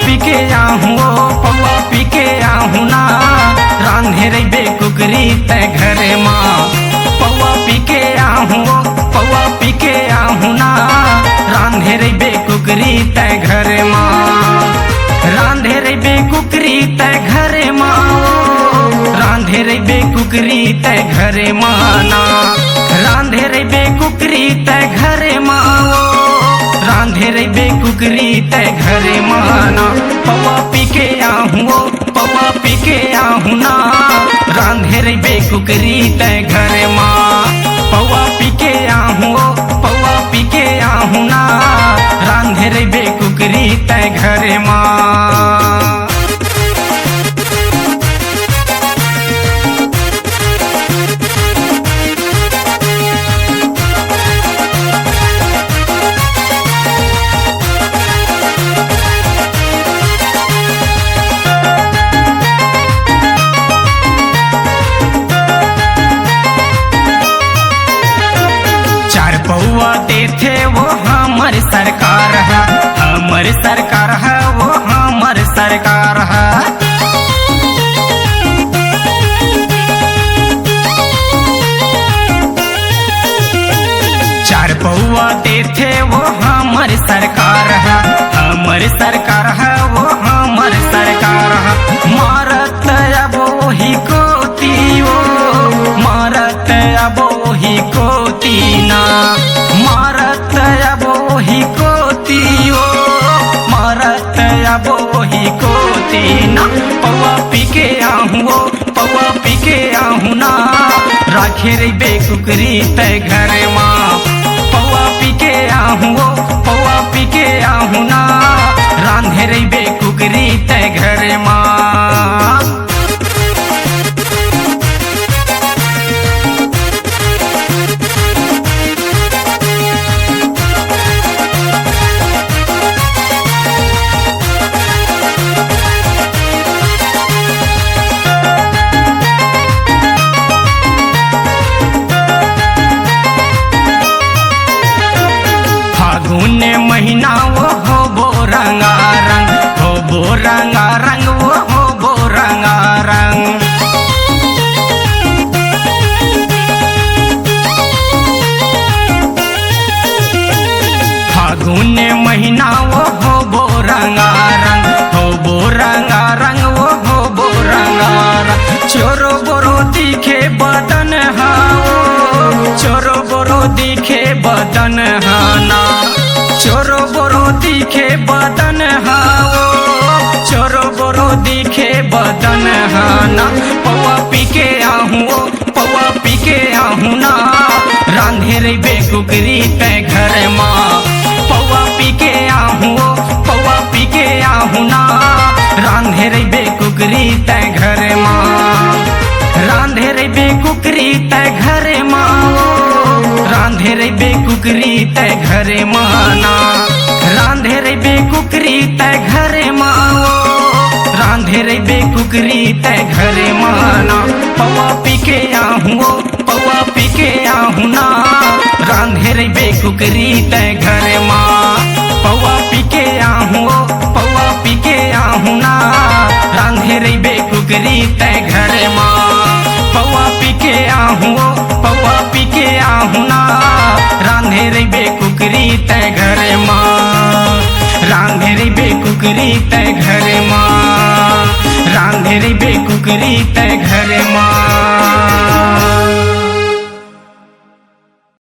पी के आहूँ पौआ पी के आहूँ ना रांधे रे बेकुकरी ते घरे माँ। पौआ पी के आहूँ पौआ पी के आहूँ ना रांधे रे बेकुकरी ते घरे माँ। रांधे रे बेकुकरी ते घरे माँ रांधे रे बेकुकरी ते घरे माँ ना। रांधे रे बेकुकरी ते घरे माँ रांधे रे बेकुकरी ते घरे माँ ना। पौआ पी के आहूँ पौआ पी के आहूँ ना रांधे रे बेकुकरी ते घरे माँ। पौआ पी के आहूँ पौआ पी के आहूँ ना रांधे रे बेकुकरी ते घरे माँ। पौआ देते वो हमर सरकार है, हमर सरकार है, वो हमर सरकार है। चार पौआ देते वो हमर सरकार है, हमर सरकार है, वो हमर सरकार है। मारत अब वही कोती वो मारत अब वही कोती ना। मारत अब वही कोती वो मारत अब वही कोती ना। पौआ पी के आहूँ पौआ पी के आहूँ ना राखे रे बेकुकरी ते घरे माँ। पौआ पी के आहूँ पौआ पी के आहूँ ना रांधे रे बेकुकरी ते घरे माँ। फागुन महीना वो हो बो रंगा रंग हो बो रंगा रंग वो हो बो रंगा रंग। फागुन महीना वो हो बो रंगा रंग हो बो रंगा रंग वो हो बो रंगा रंग। चोरो बोरो दिखे बदन हाओ चोरो बोरो दिखे बदन हाना। चोरो बोरो दिखे बदन हाओ चोरो बोरो दिखे बदन हाना। पौआ पी के आहूँ पौआ पी के आहूँ ना रांधे रे बेकुकरी ते घरे माँ। पौआ पी के आहूँ पौआ पी के आहूँ ना रांधे रे बेकुकरी ते घरे माँ। रांधे रे बेकुकरी ते घरे माँ रांधे रे बेकुकरी ते घरे माँ ना। रांधे रे बेकुकरी ते घरे माँ रांधे रे बेकुकरी ते घरे माँ ना। पौआ पी के आहूँ पौआ पी के आहूँ ना रांधे रे बेकुकरी ते घरे माँ। पौआ पी के आहूँ पौआ पी के आहूँ ना रांधे रे बेकुकरी ते घरे माँ। पौआ पी के आहूँ पौआ पी के आहूँ ना रांधे रे बेकुकरी ते घरे माँ। रांधे रे बेकुकरी ते घरे माँ रांधे रे बेकुकरी ते घरे माँ।